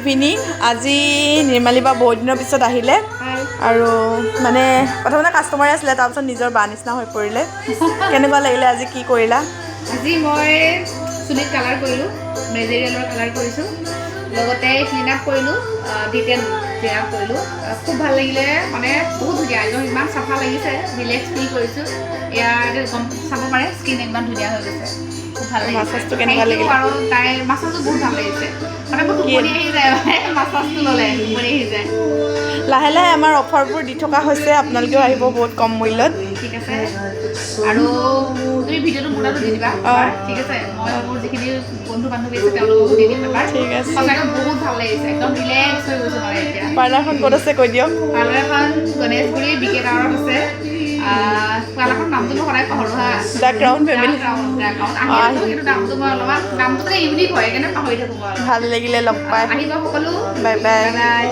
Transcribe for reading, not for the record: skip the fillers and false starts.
evening আজি নিৰ্মালী বা বহুত দিনৰ পিছত আহিলে আৰু মানে প্ৰথমতে কাষ্টমাৰে আছিলে তাৰপিছত নিজৰ বা নিচিনা হৈ পৰিলে কেনেকুৱা লাগিলে আজি কি কৰিলা আজি মই চুলিত কালাৰ কৰিলোঁ মেজেৰিয়েলৰ কালাৰ কৰিছোঁ লগতে ক্লিন আপ কৰিলোঁ ডিটেইল ক্লিন আপ কৰিলোঁ খুব ভাল লাগিলে মানে বহুত ধুনীয়া একদম ইমান চাফা লাগিছে ৰিলেক্স ফিল কৰিছোঁ ইয়াৰ গম চাব পাৰে স্কিন একদম ধুনীয়া হৈ গৈছে খুব ভাল লাগিছে মাছাজটো কেনেকুৱা লাগিলে আৰু তাই মাছাজটো বহুত ভাল লাগিছে মানে মোৰ টোপনি আহি যায় মাছাজটো ল'লে টোপনি আহি যায় লাহে লাহে আমাৰ অফাৰবোৰ দি থকা হৈছে আপোনালোকেও আহিব বহুত কম মূল্যত ঠিক আছে আৰু তুমি ভিডিঅ'টো মোৰ তাতো দি দিবা ঠিক আছে মই মোৰ যিখিনি বন্ধু বান্ধৱী আছে তেওঁলোককো দি দিম এবাৰ ঠিক আছে সঁচাকৈ বহুত ভাল লাগিছে একদম ৰিলেক্স হৈ গৈছে মানে এতিয়া পাৰ্লাৰখন ক'ত আছে কৈ দিয়ক পাৰ্লাৰখন গণেশগুৰি বিকে টাৱাৰত আছে পাৰ্লাৰখন নামটো মই সদায় পাহৰোঁ হা দ্য ক্ৰাউন ফেমিলি আহি কিন্তু নামটো মই অলপমান নামটো মানে ইউনিক হয় সেইকাৰণে পাহৰি থাকোঁ মই ভাল লাগিলে লগ পাই আহিব সকলো বাই বাই বাই